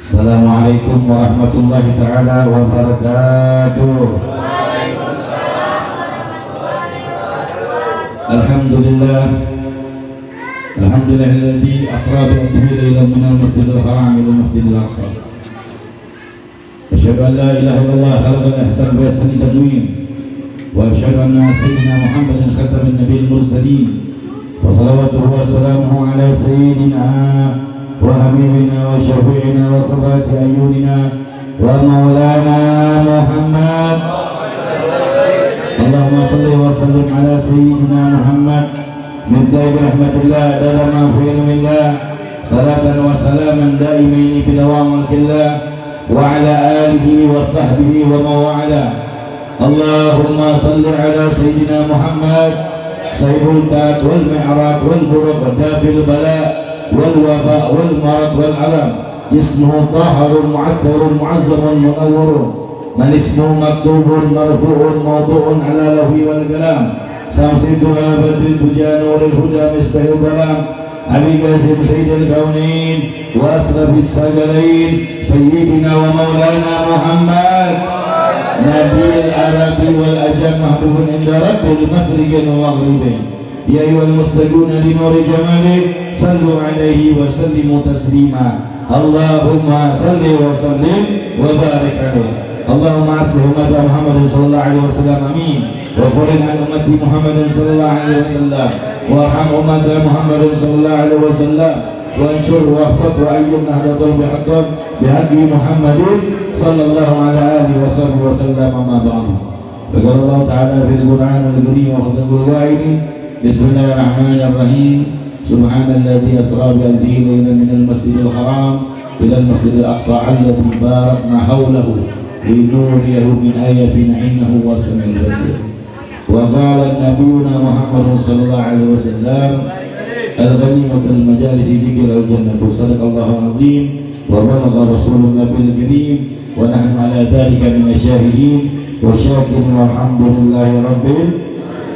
Assalamualaikum warahmatullahi taala wabarakatuh. Alhamdulillah. Alhamdulillahilladzi asra bi abdihi laylan minal masjidil haram ila masjidil aqsa. Asyhadu an la ilaha illallah khalaqal ihsan wa ahsanal taqwim. Wa asyhadu anna sayyidina Muhammadan khataman nabiyil mursalin. Wa salawatuhu wa salamuhu ala sayyidina wa habibina wa syafi'ina wa qurrati ayunina wa maulana Muhammad. Allahumma salli wa sallim ala sayyidina Muhammad mibda'i rahmatillah dalam ma'filmillah salatan wa salaman daimaini bidawam al-killah wa ala alihi wa sahbihi wa mawa'ala. Allahumma salli ala sayyidina Muhammad sayyidul ta'ad wal mi'rad wal buruk wa dafil bala' والوباء والمرض والعلم اسمه طاهر معطر معظم منور من اسمه مكتوب مرفوع موضوع على لوح والكلام شمس الدنيا بدر الدجى نور الهدى مصباح الظلام أبي قاسم سيد الكونين وأشرف الثقلين سيدنا ومولانا محمد نبي العرب والعجم محبوب عند رب المشرق والمغربين. Ya ayyuhal mustaquna li nuri jamalik sallu alaihi wa sallimu taslima. Allahumma salli wa sallim wa barik alaihi. Allahumma aslih umat Muhammad sallallahu alaihi wasallam amin. Wa qulin an ummati Muhammad sallallahu alaihi wasallam wa arham umat Muhammad sallallahu alaihi wasallam wa anshur wa ahfad wa ayyun nahdatul bihaqi Muhammadin sallallahu alaihi wasallam amma ba'du. Qala Allah ta'ala fil Qur'an al-Karim wa khatamal wa'idin. Bismillahirrahmanirrahim. Subhanalladzi asra bi abdihi laylan minal masjidil haram ilal masjidil aqsa alladzi barakna hawlahu linuriyahu min ayatina innahu huwas samiul basir. Wa qala nabiyyuna Muhammad sallallahu alaihi wasallam al-ghanimatu al-majalis zikr al-jannatu sadaqallahu azim wa balagha rasulun nabiyil karim wa nahnu ala dhalika minasyahidin wa syakirin walhamdulillahi rabbil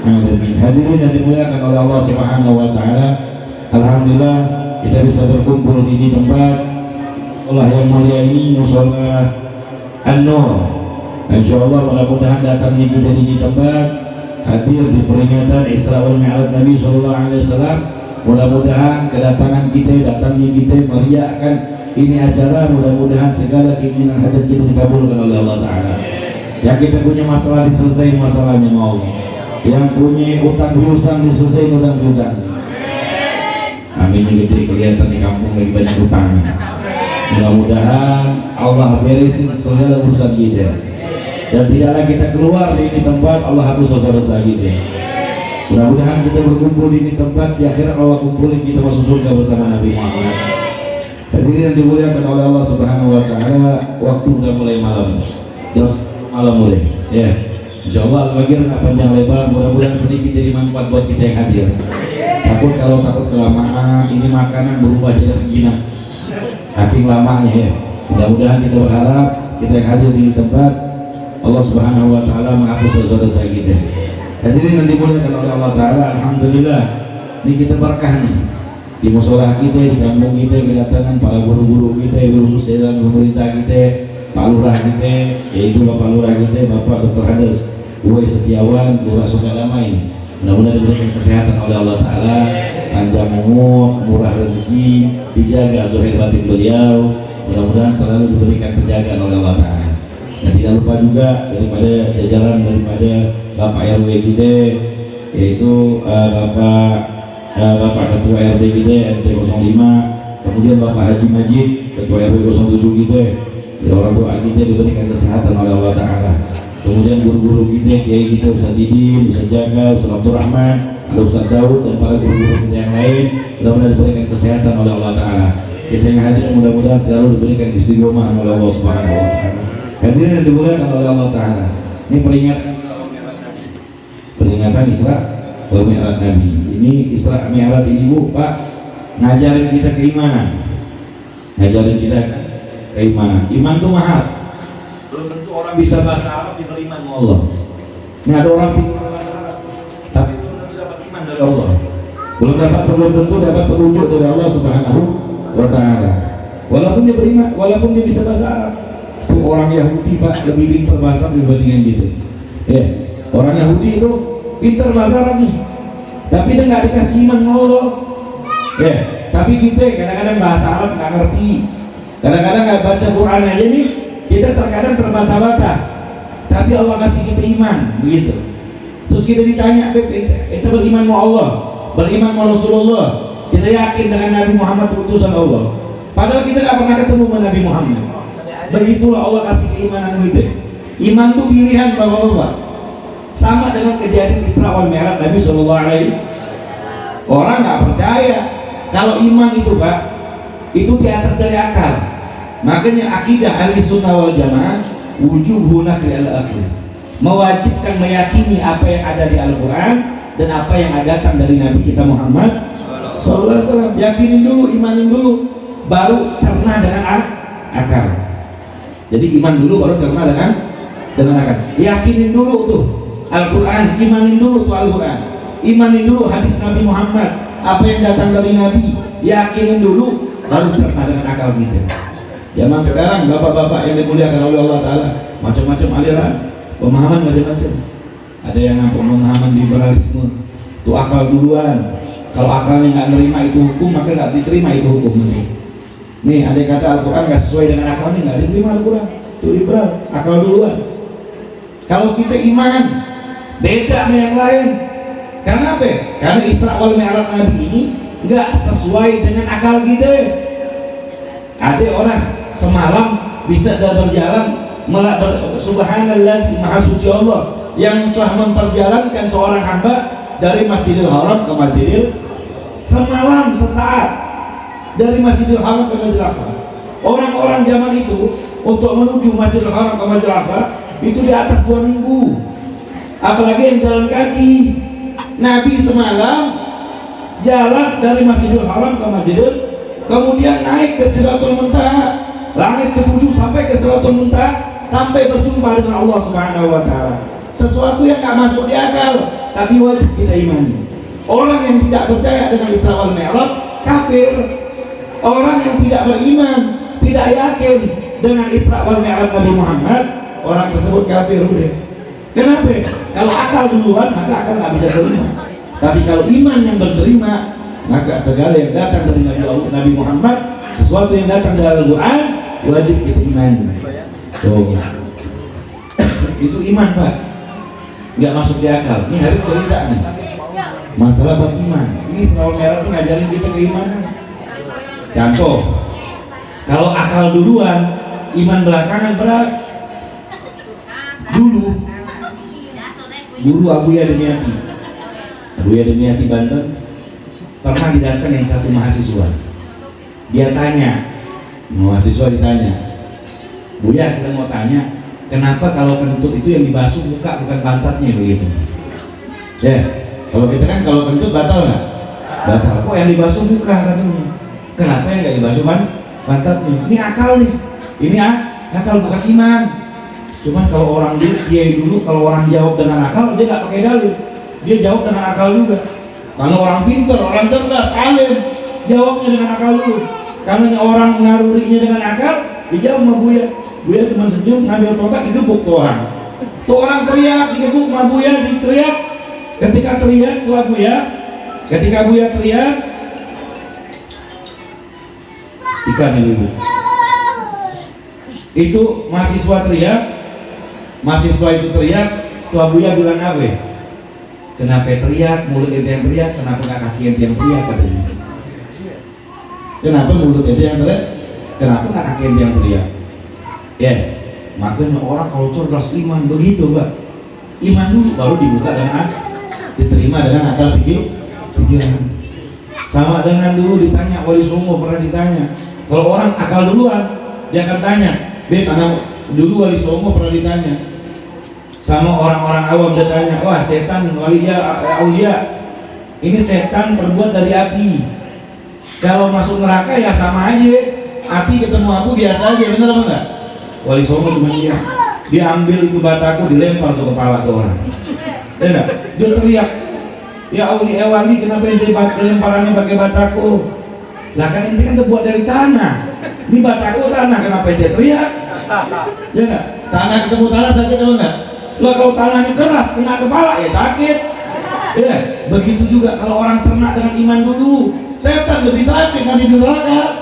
alamin. Hadirin yang dimuliakan oleh Allah Subhanahu wa taala, alhamdulillah kita bisa berkumpul di tempat Allah yang mulia ini, Mushola An-Nur. Insyaallah mudah-mudahan datangnya kita di tempat hadir di peringatan Isra wal Mi'raj Nabi sallallahu alaihi wasallam. Mudah-mudahan kedatangan kita, datangnya kita meriahkan ini acara, mudah-mudahan segala keinginan hajat kita dikabulkan oleh Allah taala. Yang kita punya masalah diselesaikan masalahnya mau Allah. Yang punya utang piutang diselesaikan utang piutang. Amin. Ini gede kelihatan di kampung lagi banyak utang. Mudah-mudahan Allah beresin segala urusan kita. Dan tidaklah kita keluar dari tempat Allah hapus dosa-dosa kita. Mudah-mudahan kita berkumpul di tempat di akhirat Allah kumpulin kita masuk surga bersama Nabi Muhammad. Hadirin yang dimuliakan oleh Allah Subhanahu wa taala, waktu sudah mulai malam. Malam mulai. Ya. Insyaallah al-bagir nggak panjang lebar, mudah-mudahan sedikit jadi manfaat buat kita yang hadir. Takut kelamaan, ini makanan berubah jadi begini. Saking lamanya ya. Mudah-mudahan kita berharap kita yang hadir di tempat Allah Subhanahu wa taala menghapus dosa-dosa kita. Hadirin yang dimuliakan oleh Allah taala, alhamdulillah ini kita berkah nih. Di mushola kita, di kampung kita kedatangan para guru-guru kita, khusus jajaran pemerintah kita, Pak Lurah kita, yaitu Bapak Lurah kita, Bapak Dr. Hades Uwais Setiawan, Lurah Sukadamai. Mudah-mudahan diberikan kesehatan oleh Allah Ta'ala, panjang umur, murah rezeki, dijaga zahir batin beliau, mudah-mudahan selalu diberikan penjagaan oleh Allah Ta'ala. Dan tidak lupa juga daripada jajaran daripada Bapak RW kita, yaitu Bapak Ketua RT kita, RT 05, kemudian Bapak Haji Majid, Ketua RW 07 kita. Ya, orang tua kita diberikan kesehatan oleh Allah Ta'ala. Kemudian guru-guru kita, kiai kita, Ustaz Didin, Ustaz Jaga, Ustaz Abdul Rahman, ada Ustaz Daud dan para guru-guru kita yang lain, mudah-mudahan diberikan kesehatan oleh Allah Ta'ala. Kita yang hadir mudah-mudahan selalu diberikan istiqomah oleh Allah Subhanahu wa taala. Hadirin yang dimuliakan oleh Allah Ta'ala. Ini peringatan Isra wal Mi'raj Nabi. Ini Isra Mi'raj ini Bu, Pak, ngajarin kita keimanan. Ngajarin kita keimanan. Iman itu mahal. Belum tentu orang bisa bahasa Arab diberi iman sama Allah. Ini ada orang pintar bahasa Arab, tapi belum tentu dapat iman dari Allah. Belum tentu dapat petunjuk dari Allah Subhanahu wa taala. walaupun dia beriman, walaupun dia bisa bahasa Arab. Tuh orang Yahudi Pak lebih pintar bahasa Arab dibandingin gitu. Ya, orang Yahudi itu pintar bahasa Arab nih, tapi dia nggak dikasih iman sama Allah. Ya, tapi kita kadang-kadang bahasa Arab nggak ngerti, kadang-kadang nggak baca Quran aja nih, kita terkadang terbata-bata. Tapi Allah kasih kita iman, begitu. Terus kita ditanya, kita beriman sama Allah, beriman sama Rasulullah, kita yakin dengan Nabi Muhammad utusan Allah. Padahal kita nggak pernah ketemu dengan Nabi Muhammad. Begitulah Allah kasih keimanan kita. Iman itu pilihan bapak-bapak. Sama dengan kejadian Isra wal Mi'raj Nabi Shallallahu Alaihi. Orang nggak percaya kalau iman itu Pak, itu di atas dari akal. Makanya akidah ahli sunnah wal jamaah wujubu nakri al-akhir, mewajibkan meyakini apa yang ada di Al-Quran dan apa yang datang dari Nabi kita Muhammad Sallallahu Alaihi Wasallam. Yakinin dulu, imanin dulu, baru cerna dengan akal. Jadi iman dulu baru cerna dengan akal. Yakinin dulu tuh Al-Quran, imanin dulu tuh Al-Quran, imanin dulu hadis Nabi Muhammad, apa yang datang dari Nabi, yakinin dulu baru cerna dengan akal kita. Zaman sekarang bapak-bapak yang dimuliakan oleh Allah Ta'ala, macam-macam aliran pemahaman, macam-macam. Ada yang pemahaman liberalisme, itu akal duluan. Kalau akalnya nggak nerima itu hukum, maka nggak diterima itu hukum. Nih ada yang kata Al-Quran nggak sesuai dengan akalnya, nggak diterima Al-Quran. Itu liberal, akal duluan. Kalau kita iman beda sama yang lain. Karena apa? Karena Isra wal Mi'raj Nabi ini nggak sesuai dengan akal kita. Ada orang semalam bisa berjalan subhanallah maha suci Allah yang telah memperjalankan seorang hamba dari Masjidil Haram ke Masjidil semalam sesaat, dari Masjidil Haram ke Masjidil Aqsa. Orang-orang zaman itu untuk menuju Masjidil Haram ke Masjidil Aqsa itu di atas 2 minggu, apalagi yang jalan kaki. Nabi semalam jalan dari Masjidil Haram ke Masjidil, kemudian naik ke Sidratul Muntaha, langit ke-7 sampai ke Sidratul Muntaha, sampai berjumpa dengan Allah Subhanahu wa Ta'ala. Sesuatu yang gak masuk di akal, tapi wajib kita imani. Orang yang tidak percaya dengan Isra wal Mi'raj kafir. Orang yang tidak beriman, tidak yakin dengan Isra wal Mi'raj Nabi Muhammad, orang tersebut kafir. Udah. Kenapa? Kalau akal duluan, maka akal gak bisa terima. Tapi kalau iman yang berterima, maka segala yang datang dari Nabi Muhammad, sesuatu yang datang dari Al-Quran, wajib kita imani. Tuh. Itu iman Pak, nggak masuk di akal. Ini hari cerita nih, masalah beriman. Ini Isra wal Mi'raj itu ngajarin kita keimanan. Contoh, kalau akal duluan, iman belakangan berat. Dulu Abuya Demiati Banten pernah didatangkan yang satu mahasiswa. Dia tanya, mahasiswa ditanya, Buya, kita mau tanya, kenapa kalau kentut itu yang dibasuh muka bukan pantatnya begitu? Ya, kalau kita kan kalau kentut batal nggak? Batal. Kok yang dibasuh muka katanya? Kenapa yang nggak dibasuh pantatnya? Ini akal nih. Ini akal bukan iman. Cuman kalau orang dulu kalau orang jawab dengan akal, dia nggak pakai dalil. Dia jawab dengan akal juga. Karena orang pintar, orang cerdas, alim, jawabnya dengan akal dulu. Karena orang mengarurinya dengan akal, dijawab sama Buya. Buya cuma senyum, ngambil tongkat, digebuk tuh orang. Tuh orang teriak, digebuk sama Buya, diteriak. Ketika teriak, ketika Buya teriak, ikan yang ibu. Itu mahasiswa teriak, itu teriak, tuh Buya bilang apa? Kenapa teriak, mulut ente yang teriak, kenapa nggak kaki ente yang teriak katanya? Kenapa mulut ente yang teriak, kenapa nggak kaki ente yang teriak? Ya, makanya orang kalau cerdas iman begitu Pak. Iman dulu baru dibuka dengan diterima dengan akal pikiran. Sama dengan dulu ditanya Wali Songo, pernah ditanya. Kalau orang akal duluan, dia akan tanya, Beb, anak dulu Wali Songo pernah ditanya. Sama orang-orang awam dia tanya, wah setan aulia, ini setan terbuat dari api. Kalau masuk neraka ya sama aja, api ketemu aku biasa aja, benar apa enggak? Wali Songo cuma dia ambil itu bataku, dilempar ke kepala ke orang. Enggak, dia teriak, ya wali kenapa ente lemparannya pakai bataku? Lah kan ente kan terbuat dari tanah. Ini batako tanah, kenapa ente teriak? Ya nggak? Tanah ketemu tanah sakit apa enggak? Lah kalau tanahnya keras kena kepala ya sakit. Ya, begitu juga kalau orang ternak dengan iman dulu, setan lebih sakit nanti di neraka,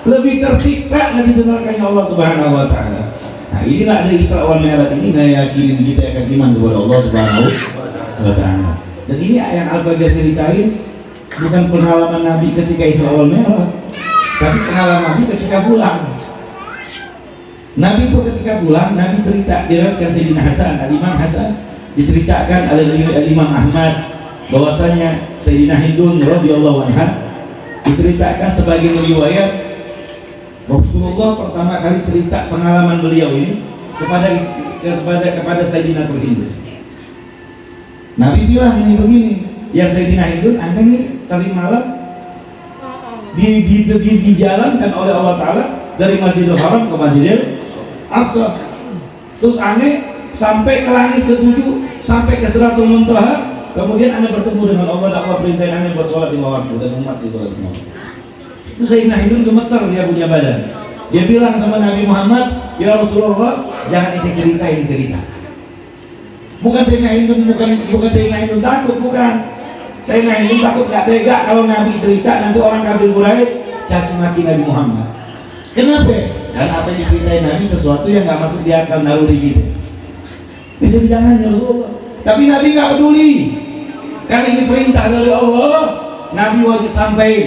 lebih tersiksa nanti di nerakanya Allah Subhanahu wa taala. Nah, inilah ada Isra wal Mi'raj ini yakinin kita akan iman kepada Allah Subhanahu wa taala. Dan ini yang Al-Fajr ceritain bukan pengalaman Nabi ketika Isra wal Mi'raj, tapi pengalaman Nabi ketika pulang. Nabi itu ketika pulang, Nabi cerita diriwayatkan Sayyidina Hasan, Al-Imam Hasan diceritakan oleh Imam Ahmad bahwasanya Sayyidina Hindun radhiyallahu anha diceritakan sebagai riwayat Rasulullah pertama kali cerita pengalaman beliau ini kepada Sayyidina Hindun. Nabi bilang nih begini, ya Sayyidina Hindun, anda nih tadi malam dijalankan oleh Allah Ta'ala dari Masjidil Haram ke Masjidil Aqsa, terus aneh sampai ke langit ke-7, sampai ke Sidratul Muntaha, kemudian anda bertemu dengan Allah dan Allah perintahin anda buat sholat 5 waktu dan umat di sholat 5 waktu. Itu Sayyidina Hindun gemeter, dia punya badan. Dia bilang sama Nabi Muhammad, ya Rasulullah, jangan ini cerita. Bukan Sayyidina Hindun, bukan Sayyidina Hindun takut, bukan. Sayyidina Hindun takut gak tega kalau Nabi cerita nanti orang kafir Quraisy caci maki Nabi Muhammad. Kenapa? Karena apa yang diceritain Nabi sesuatu yang gak masuk di akal naluri gitu. Bisa jangan ya Rasulullah. Tapi Nabi gak peduli. Karena ini perintah dari Allah, Nabi wajib sampaikan.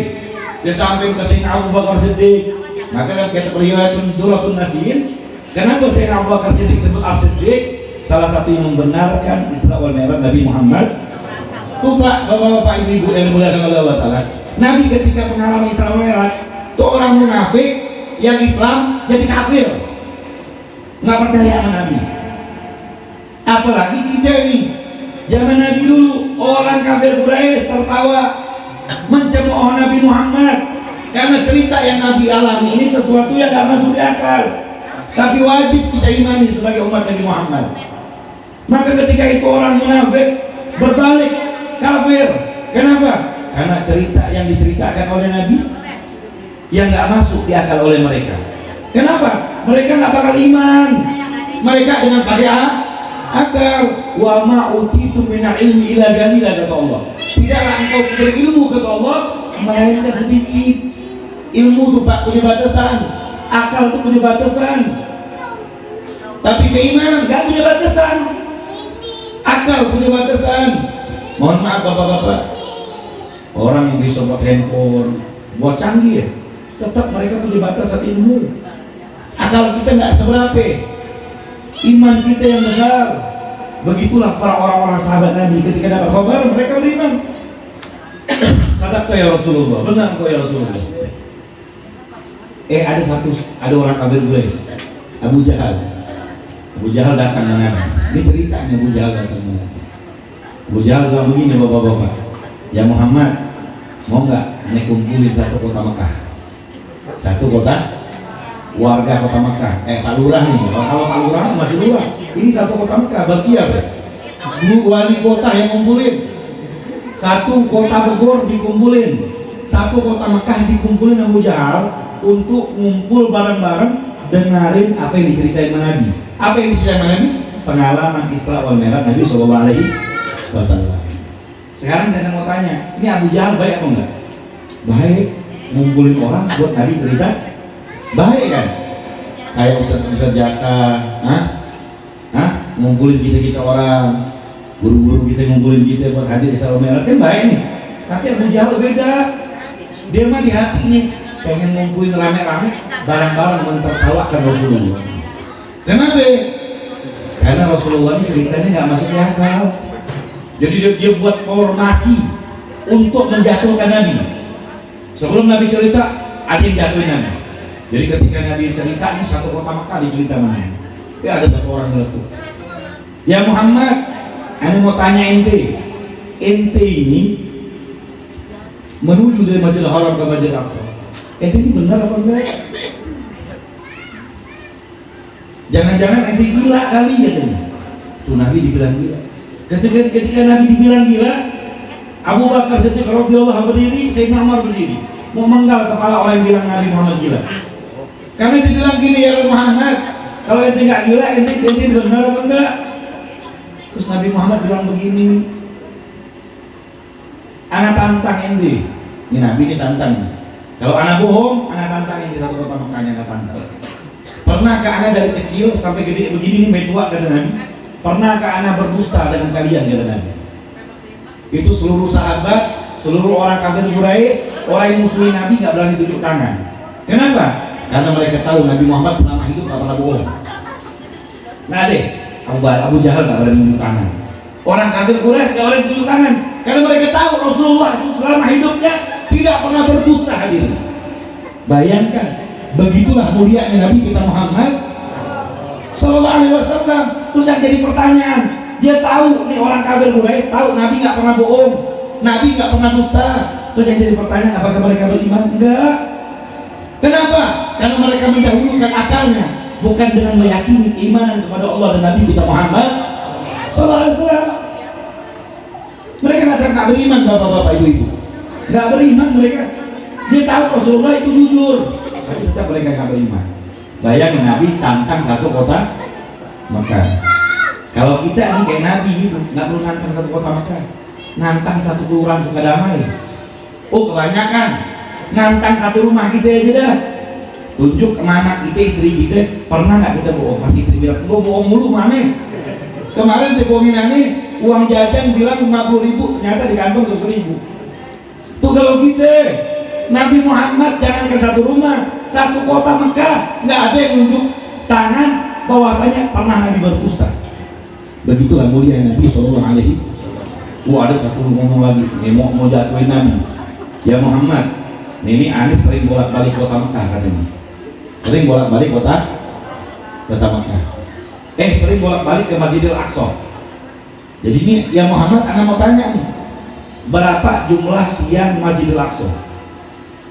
Dia sampaikan ke Sayyidina Abu Bakar Siddiq. Maka dalam kitab riwayatun Duratun Nasihin, kenapa Sayyidina Abu Bakar Siddiq disebut As-Siddiq? Salah satu yang membenarkan Isra wal Mi'raj Nabi Muhammad. Tuh Pak, bapak-bapak, ibu-ibu yang dimuliakan oleh Allah Ta'ala, Nabi ketika mengalami Isra wal Mi'raj, tuh orang munafik yang Islam jadi kafir, nggak percaya sama Nabi. Apalagi kita ini zaman Nabi dulu, orang kafir Quraisy tertawa mencemooh Nabi Muhammad karena cerita yang Nabi alami ini sesuatu yang nggak masuk di akal, tapi wajib kita imani sebagai umat Nabi Muhammad. Maka ketika itu orang munafik berbalik kafir. Kenapa? Karena cerita yang diceritakan oleh Nabi yang nggak masuk di akal oleh mereka. Kenapa? Mereka nggak bakal iman. Mereka dengan pakai akal. Wa ma utitu minal ilmi illa qalila, kata Allah. Tidaklah engkau berilmu, kata Allah, melainkan sedikit. Ilmu itu Pak punya batasan, akal itu punya batasan. Tapi keimanan nggak punya batasan. Akal punya batasan. Mohon maaf bapak-bapak, orang yang bisa buat handphone, buat canggih ya, tetap mereka punya batasan ilmu. Akal kita nggak seberapa, iman kita yang besar. Begitulah para orang-orang sahabat Nabi ketika dapat kabar mereka beriman. Sadaqta ya Rasulullah, benar kok ya Rasulullah. Ada orang kafir Quraisy, Abu Jahal. Abu Jahal datang ke Nabi. Ini ceritanya Abu Jahal datang ke Nabi. Abu Jahal bilang begini, bapak-bapak, ya Muhammad, mau nggak aneh kumpulin satu kota Mekah, satu kota warga kota Mekah, Pak Lurah nih. Kalau Pak Lurah masih luas, ini satu kota Mekah, berarti apa? Wali kota yang kumpulin, satu kota Bogor dikumpulin, satu kota Mekah dikumpulin Abu Jahal untuk ngumpul bareng-bareng dengerin apa yang diceritain Nabi. Apa yang diceritain Nabi? Pengalaman Isra wal Mi'raj Nabi Sallallahu Alaihi Wasallam. Sekarang saya mau tanya, ini Abu Jahal baik apa enggak? Baik, ngumpulin orang buat Nabi cerita, baik kan? Kayak Ustaz Jaka, ngumpulin kita orang, guru-guru kita ngumpulin kita buat hadir Isra wal Mi'raj kan baik nih. Tapi Abu Jahal beda, dia mah di hati nih pengen ngumpulin rame-rame barang-barang mentertawakan Rasulullah. Kenapa? Karena Rasulullah ini ceritanya nggak masuk di akal. Jadi dia buat formasi untuk menjatuhkan Nabi. Sebelum Nabi cerita, ada yang jatuhin Nabi. Jadi ketika Nabi cerita, ini satu kota Mekah dicerita mana? Ya ada satu orang nyeletuk. Ya Muhammad, Anda mau tanya ente ini menuju dari Masjidil Haram ke Masjidil Aqsa. Ente ini benar apa enggak? Jangan-jangan ente gila kali katanya. Tuh Nabi dibilang gila. Ketika Nabi dibilang gila, Abu Bakar Siddiq radhiyallahu anhu berdiri, Sayyidina Umar berdiri. mau menggal kepala orang yang bilang Nabi Muhammad gila. Karena dibilang gini, ya Muhammad, kalau ente nggak gila, ente benar apa enggak? Terus Nabi Muhammad bilang begini, anak tantang ente. Ini Nabi ini tantang. Kalau anak bohong, anak tantang ente satu kota Mekah, anak tantang. Pernahkah anak dari kecil sampai gede begini nih, tua kata Nabi? Pernahkah anak berdusta dengan kalian kata Nabi? Itu seluruh sahabat, seluruh orang kafir Quraisy, orang yang musuhin Nabi nggak berani tunjuk tangan. Kenapa? Karena mereka tahu Nabi Muhammad selama hidup nggak pernah bohong. Nah deh, Abu Jahal nggak berani tunjuk tangan. Orang kafir Quraisy nggak berani tunjuk tangan, karena mereka tahu Rasulullah itu selama hidupnya tidak pernah berdusta hadirin. Bayangkan, begitulah mulianya Nabi kita Muhammad Sallallahu Alaihi Wasallam. Terus yang jadi pertanyaan, dia tahu nih orang kafir Quraisy tahu Nabi nggak pernah bohong, Nabi nggak pernah dusta. Terus yang jadi pertanyaan, apakah mereka beriman? Enggak. Kenapa? Karena mereka mendahulukan akalnya, bukan dengan meyakini keimanan kepada Allah dan Nabi kita Muhammad Sallallahu Alaihi Wasallam. Mereka nggak beriman, bapak-bapak, ibu-ibu, nggak beriman mereka. Dia tahu Rasulullah itu jujur, tapi tetap mereka nggak beriman. Bayangin Nabi tantang satu kota Mekah. Kalau kita ini kayak Nabi gitu, nggak perlu nantang satu kota Mekah, nantang satu kelurahan Sukadamai. Oh kebanyakan, nantang satu rumah kita aja dah. Tunjuk kemana kita, istri kita, pernah nggak kita bohong? Pasti istri bilang, lo bohong mulu mana? Kemarin dibohongin aneh, uang jajan bilang 50.000, ternyata di kantong 100.000. Tuh kalau kita, Nabi Muhammad jangan ke satu rumah, satu kota Mekah, nggak ada yang nunjuk tangan bahwasanya pernah Nabi berdusta. Begitulah mulia Nabi Sallallahu Alaihi Wasallam. Ada satu ngomong lagi, mau jatuhin Nabi. Ya Muhammad, ini aneh sering bolak-balik kota Mekah katanya. Sering bolak-balik kota Mekah. Sering bolak-balik ke Masjidil Aqsa. Jadi ini ya Muhammad, anak mau tanya nih, berapa jumlah tiang Masjidil Aqsa?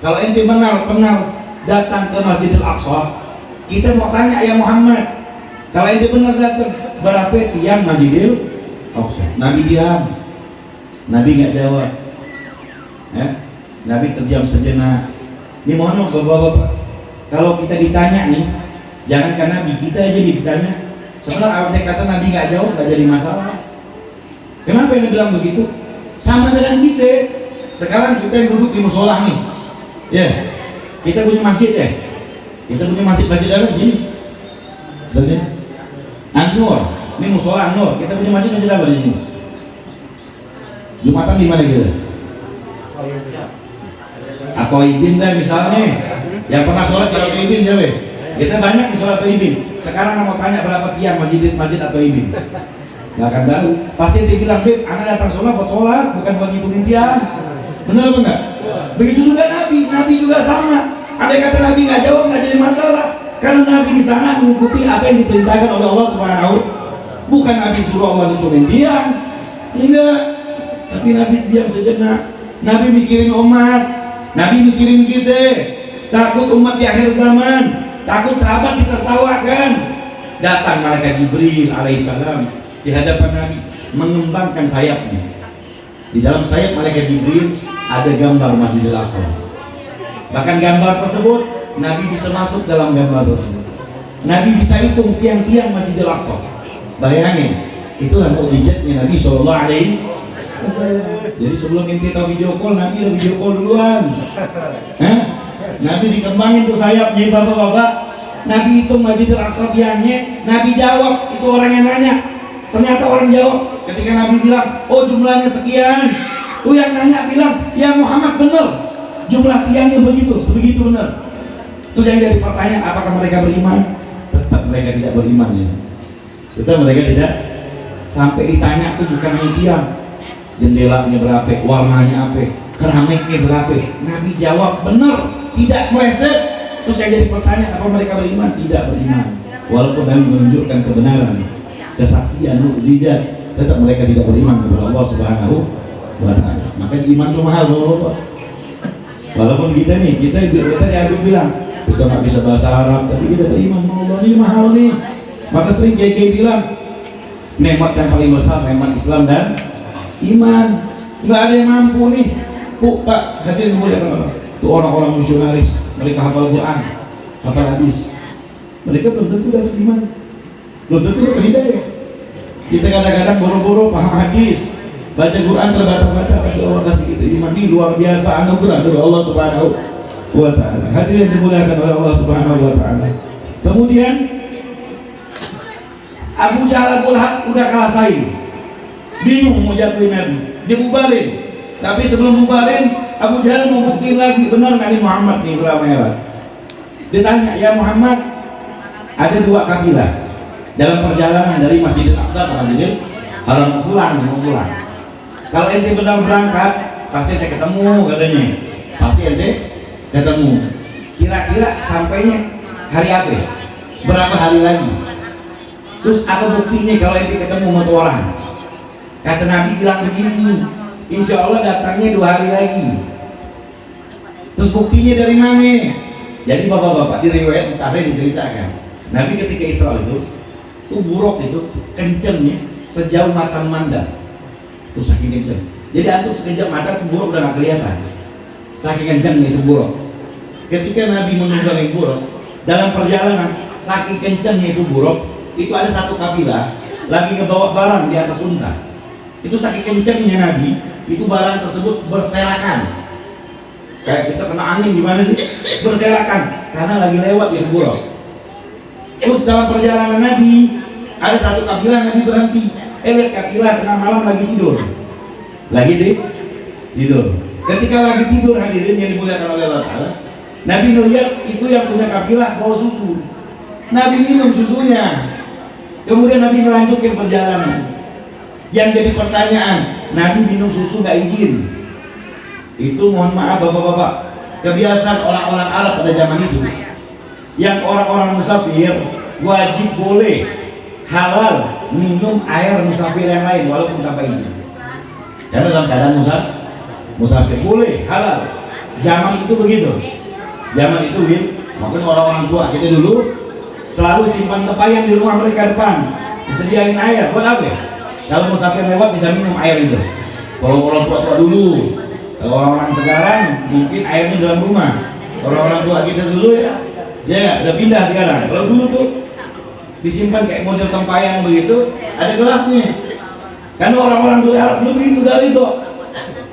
Kalau ente pernah datang ke Masjidil Aqsa, kita mau tanya ya Muhammad, kalau ente benar datang, berapa tiang Masjidil Aqsa? Nabi diam, Nabi nggak jawab. Nabi terdiam sejenak. Ini mohon maaf bapak-bapak, kalau kita ditanya nih, jangan karena Nabi kita aja ditanya. Setelah awalnya kata Nabi nggak jawab, nggak jadi masalah. Kenapa ini bilang begitu? Sama dengan kita. Sekarang kita yang duduk di musola nih, ya, kita punya masjid ya. Kita punya masjid apa? Ini, misalnya An-Nur. Ini musola An-Nur. Kita punya masjid apa di sini? Jumatan di mana kita? Aqaibin dah misalnya. Yang pernah sholat di Aqaibin siapa? Kita banyak di sholat Aqaibin. Sekarang mau tanya berapa tiang masjid Aqaibin? Gak akan tahu. Pasti dia bilang, Beb, anak datang sholat buat sholat, bukan buat ngitungin tiang. Benar apa enggak? Begitu juga Nabi juga sama. Andai kata Nabi nggak jawab, nggak jadi masalah. Karena Nabi di sana mengikuti apa yang diperintahkan oleh Allah Subhanahu. Bukan Nabi suruh Allah ngitungin tiang. Enggak. Tapi Nabi diam sejenak. Nabi mikirin umat, Nabi mikirin kita. Takut umat di akhir zaman, takut sahabat ditertawakan. Datang malaikat Jibril alaihissalam di hadapan Nabi, mengembangkan sayapnya. Di dalam sayap malaikat Jibril ada gambar Masjidil Aqsa. Bahkan gambar tersebut Nabi bisa masuk dalam gambar tersebut. Nabi bisa hitung tiang-tiang Masjidil Aqsa. Bayangin, itulah mukjizatnya Nabi Sallallahu Alaihi Wasallam. Jadi sebelum inti tahu video call, Nabi udah video call duluan. Nabi dikembangin tuh sayapnya, bapak-bapak. Nabi hitung Masjidil Aqsa tiangnya. Nabi jawab, itu orang yang nanya. Ternyata orang jawab ketika Nabi bilang, oh jumlahnya sekian. Tuh yang nanya bilang, ya Muhammad benar, jumlah tiangnya begitu, sebegitu benar. Terus yang jadi pertanyaan, apakah mereka beriman? Tetap mereka tidak beriman ya. Tetap mereka tidak. Sampai ditanya tuh bukan hanya tiang, jendelanya berapa, warnanya apa, keramiknya berapa. Nabi jawab benar, tidak meleset. Terus yang jadi pertanyaan, apa mereka beriman? Tidak beriman. Walaupun Nabi menunjukkan kebenaran, kesaksian, mukjizat, tetap mereka tidak beriman kepada Allah Subhanahu wa Ta'ala. Makanya iman itu mahal, bapak. Walaupun kita dianggap bilang kita nggak bisa bahasa Arab, tapi kita beriman, Allah ini mahal nih. Maka sering kiai bilang, nikmat yang paling besar nikmat Islam dan iman. Nggak ada yang mampu nih. Pak, hadirin mulia Allah. Itu orang-orang misionaris, mereka hafal Quran, hafal hadis. Mereka belum tentu dapat iman, belum tentu dapat hidayah. Kita kadang-kadang boro-boro paham hadis, baca Quran terbata-bata, tapi Allah kasih kita iman. Ini luar biasa anugerah dari Allah Subhanahu wa Ta'ala. Hadirin yang dimuliakan oleh Allah Subhanahu wa Ta'ala. Kemudian Abu Jahal udah kalah saing, bingung mau jatuhin Nabi, dibubarin. Tapi sebelum bubarin, Abu Jahal mau buktiin lagi, benar nggak nih Muhammad nih ulama merah? Ditanya, ya Muhammad, ada dua kabilah dalam perjalanan dari Masjidil Aqsa ke Masjidil Haram, mau pulang. Kalau ente benar berangkat, pasti ente ketemu katanya, pasti ente ketemu. Kira-kira sampainya hari apa? Berapa hari lagi? Terus apa buktinya kalau ente ketemu sama tuh orang? Kata Nabi bilang begini, insya Allah datangnya 2 hari lagi. Terus buktinya dari mana? Jadi bapak-bapak di riwayat Bukhari diceritakan, Nabi ketika Isra itu buruk itu kencengnya sejauh mata memandang. Tuh saking kenceng. Jadi antum sekejap mata tuh buruk udah gak kelihatan. Saking kencengnya itu buruk. Ketika Nabi menunggangi buruk dalam perjalanan, saking kencengnya itu buruk, itu ada satu kabilah lagi ngebawa barang di atas unta. Itu saking kencengnya Nabi, itu barang tersebut berserakan. Kayak kita kena angin gimana sih? Berserakan karena lagi lewat yang buruk. Terus dalam perjalanan Nabi ada satu kabilah Nabi berhenti. Lihat kabilah tengah malam lagi tidur. Tidur. Ketika lagi tidur hadirin yang dimuliakan oleh Allah Ta'ala, Nabi melihat itu yang punya kabilah bawa susu. Nabi minum susunya. Kemudian Nabi melanjutkan perjalanan. Yang jadi pertanyaan, Nabi minum susu gak izin. Itu mohon maaf bapak-bapak, kebiasaan orang-orang Arab pada zaman itu, yang orang-orang musafir wajib boleh halal minum air musafir yang lain walaupun tanpa izin. Karena dalam keadaan musafir boleh halal. Zaman itu begitu. Zaman itu makanya orang-orang tua kita dulu selalu simpan tepayan di rumah mereka depan, disediain air. Buat apa? Kalau musafir lewat bisa minum air itu. Kalau orang tua dulu. Kalau orang-orang sekarang mungkin airnya dalam rumah. Orang-orang tua kita dulu ya udah pindah sekarang. Kalau dulu tuh disimpan kayak model tempayan begitu, ada gelasnya. Karena orang-orang dulu Arab dulu begitu dari itu.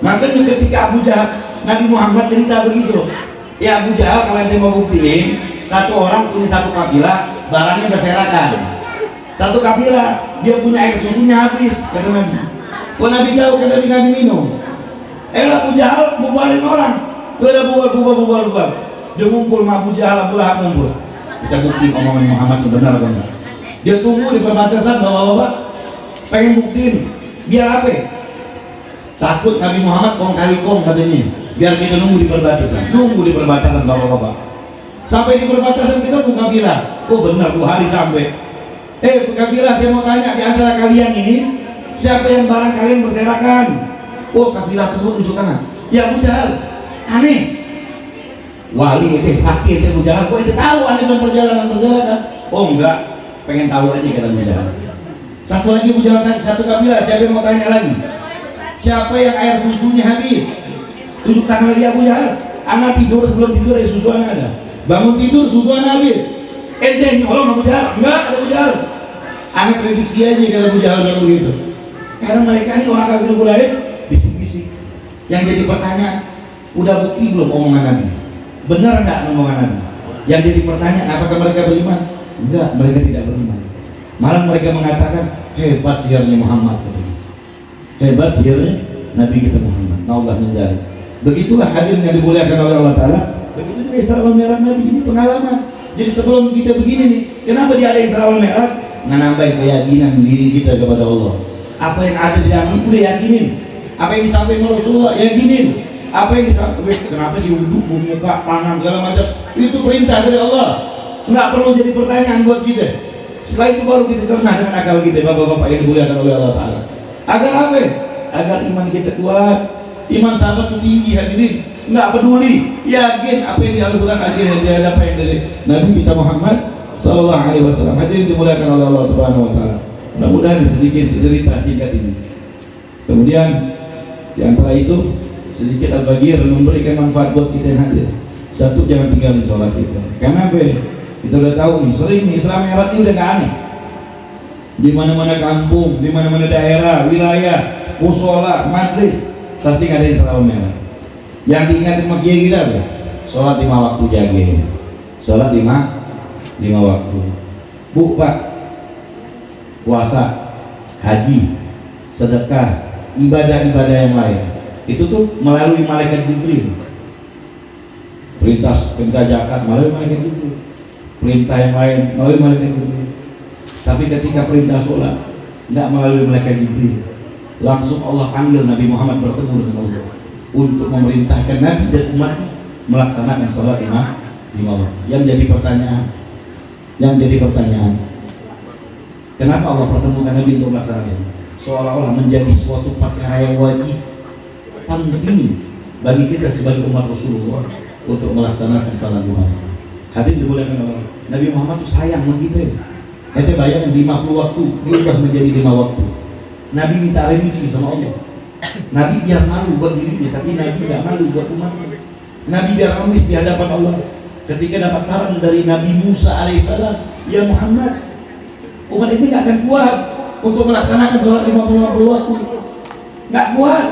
Makanya ketika Abu Jahal, Nabi Muhammad cerita begitu. Ya Abu Jahal kalau ente mau buktiin, satu orang punya satu kabilah, barangnya berserakan. Satu kabilah dia punya air susunya habis, kata Nabi. Kok Nabi tahu kata Nabi minum? Abu Jahal bubarin orang. Dia udah bubar. Dia ngumpul sama Abu Jahal, Abu Lahab ngumpul. Kita bukti omongan Muhammad itu benar apa enggak? Dia tunggu di perbatasan bapak-bapak, pengen buktiin. Biar apa? Takut Nabi Muhammad kong kali kong katanya. Biar kita nunggu di perbatasan bapak-bapak. Sampai di perbatasan kita buka kabilah. Oh benar 2 hari sampai. Kabilah saya mau tanya di antara kalian ini, siapa yang barang kalian berserakan? Oh kabilah tersebut unjuk tangan. Ya Abu Jahal, aneh. Wali itu sakit Abu Jahal. Kok itu tahu aneh dalam perjalanan berserakan? Oh enggak, pengen tahu aja kata Abu Jahal. Satu lagi Abu Jahal, satu kabilah. Siapa yang mau tanya lagi? Siapa yang air susunya habis? Tunjuk tangan lagi Abu Jahal. Anak tidur sebelum tidur ya susu anak ada. Bangun tidur susu anak habis. Ente nyolong Abu Jahal? Enggak, Abu Jahal. Anak prediksi aja kata Abu Jahal kalau begitu. Karena mereka ini orang kafir Quraisy bisik-bisik. Yang jadi pertanyaan, udah bukti belum omongan Nabi? Benar enggak omongan Nabi? Yang jadi pertanyaan, apakah mereka beriman? Enggak, mereka tidak beriman. Malah mereka mengatakan, hebat sihirnya Muhammad. Hebat sihirnya Nabi kita Muhammad. Allah menjadi. Begitulah hadirin yang dimuliakan oleh Allah Ta'ala. Begitu juga Isra wal Mi'raj Nabi, ini pengalaman. Jadi sebelum kita begini nih, kenapa dia ada Isra wal Mi'raj? Menambah keyakinan diri kita kepada Allah. Apa yang ada di dalam itu yakinin. Apa yang disampaikan Rasulullah yakinin. Apa yang disampaikan, kenapa sih wudhu, muka, tangan segala macam, itu perintah dari Allah. Nggak perlu jadi pertanyaan buat kita. Setelah itu baru kita cerna dengan akal kita, bapak-bapak yang dimuliakan oleh Allah Ta'ala. Agar apa? Agar iman kita kuat. Iman sahabat itu tinggi hadirin. Nggak peduli, yakin apa yang di Al-Quran akhirnya apa yang dari Nabi kita Muhammad Sallallahu Alaihi Wasallam. Hadirin dimuliakan oleh Allah Subhanahu Wa Taala. Mudah-mudahan sedikit cerita singkat ini. Kemudian di antara itu sedikit al-baghir memberikan manfaat buat kita yang hadir. Satu, jangan tinggalin sholat kita. Karena apa? Kita udah tahu nih, sering nih Islam Mi'raj ini udah gak aneh. Di mana-mana kampung, di mana-mana daerah, wilayah, musola, majlis, pasti nggak ada Islam Mi'raj. Yang diingat sama kiai kita apa? Sholat 5 waktu jaga. Sholat 5 waktu. Bu, Pak, puasa, haji, sedekah, ibadah-ibadah yang lain, itu tuh melalui malaikat Jibril. Perintah zakat melalui malaikat Jibril, perintah yang lain melalui malaikat Jibril. Tapi ketika perintah sholat tidak melalui malaikat Jibril, langsung Allah panggil Nabi Muhammad bertemu dengan Allah untuk memerintahkan Nabi dan umat melaksanakan sholat 5 waktu. Yang jadi pertanyaan, kenapa Allah pertemukan Nabi untuk melaksanakan? Seolah-olah menjadi suatu perkara yang wajib, penting bagi kita sebagai umat Rasulullah untuk melaksanakan salat 5 waktu. Hadirin dimuliakan Allah, Nabi Muhammad itu sayang sama kita. Kita bayangkan 50 waktu diubah menjadi 5 waktu. Nabi minta remisi sama Allah. Nabi biar malu buat dirinya, tapi Nabi gak malu buat umatnya. Nabi biar nangis di hadapan Allah ketika dapat saran dari Nabi Musa alaihissalam, ya Muhammad, umat ini gak akan kuat untuk melaksanakan sholat 50 waktu, gak kuat.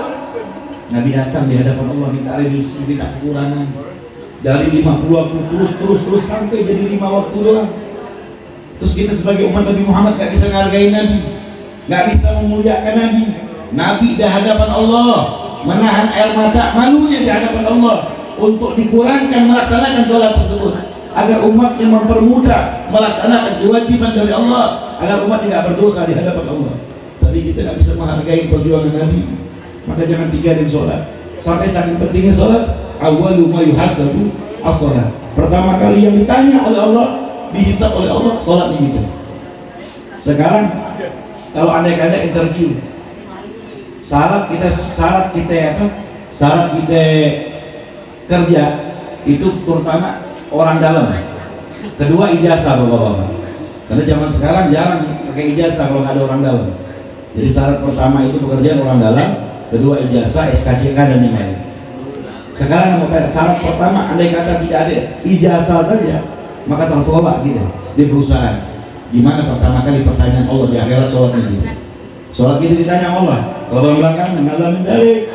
Nabi datang di hadapan Allah minta remisi, minta kekurangan dari 50 waktu terus sampai jadi 5 waktu doang. Terus kita sebagai umat Nabi Muhammad gak bisa menghargai Nabi, gak bisa memuliakan Nabi. Nabi di hadapan Allah menahan air mata malunya di hadapan Allah untuk dikurangkan melaksanakan sholat tersebut, agar umatnya mempermudah melaksanakan kewajiban dari Allah, agar umat tidak berdosa di hadapan Allah. Tapi kita tidak bisa menghargai perjuangan Nabi, maka jangan tinggalin sholat. Sampai saking pentingnya sholat, awwalu ma yuhasabu as-sholat. Pertama kali yang ditanya oleh Allah, dihisab oleh Allah, sholat ini kita. Sekarang kalau andai kata interview, syarat kita kerja itu terutama orang dalam. Kedua, ijazah bapak-bapak. Karena zaman sekarang jarang pakai ijazah kalau nggak ada orang dalam. Jadi syarat pertama itu pekerjaan orang dalam, kedua ijazah, SKCK dan yang lain. Sekarang syarat pertama, andai kata tidak ada ijazah saja, maka tertolak kita di perusahaan. Gimana pertama kali pertanyaan Allah di akhirat sholatnya gitu. Sholat kita ditanya Allah, kalau belakang Allah mendalik,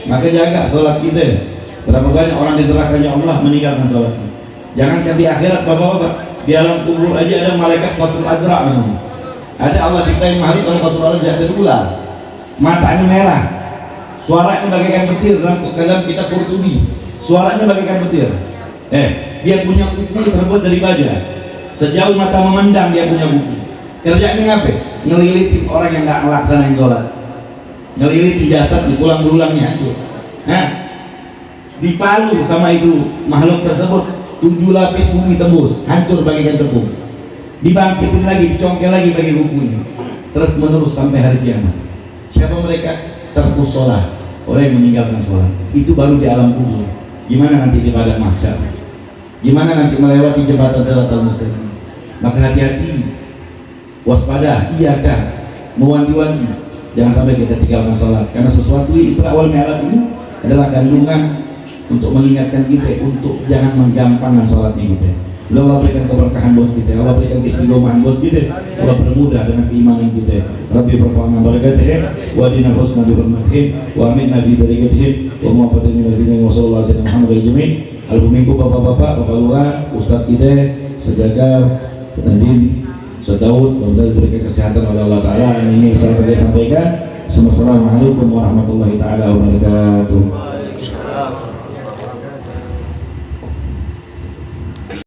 maka jaga sholat kita. Berapa banyak orang di nerakanya Allah meninggalkan sholatnya. Jangankan di akhirat bapak-bapak, di alam kubur aja ada malaikat qatul azra namanya. Ada Allah ciptain makhluk oleh qatul azra jadi ular, matanya merah, suaranya bagaikan petir. Dalam kitab Qurtubi, suaranya bagaikan petir. Dia punya kuku terbuat dari baja, sejauh mata memandang dia punya kuku. Kerjanya ngapain? Ngelilitin orang yang nggak melaksanain sholat, ngelilitin jasad di tulang belulangnya hancur. Dipalu sama itu makhluk tersebut 7 lapis bumi tembus, hancur bagaikan tepung. Dibangkitin lagi, dicongkel lagi bagi kukunya, terus menerus sampai hari kiamat. Siapa mereka? Terpus sholat, orang yang meninggalkan sholat. Itu baru di alam kubur. Gimana nanti di padang mahsyar? Gimana nanti melewati jembatan Siratal Mustaqim? Maka hati-hati, waspada, iyaka, mewanti-wanti, jangan sampai kita tinggalkan sholat. Karena sesuatu Isra wal Mi'raj ini adalah kandungan untuk mengingatkan kita untuk jangan menggampangkan sholatnya kita. Allah berikan keberkahan buat kita, Allah berikan keistiqomahan buat kita, Allah bermudah dengan keimanan kita. Rabbi berfa'na barakatuh wa dina husna bi hurmatihim wa aminna fi darikatihim wa muwafatin min al-dinin wa sallallahu alaihi wa sallam jami'in. Alhamdulillah bapak-bapak, bapak lurah, ustaz kita, sejaga, senadim, sedaud, mudah diberikan kesehatan oleh Allah Ta'ala. Dan ini bisa saya sampaikan. Assalamualaikum warahmatullahi ta'ala wabarakatuh.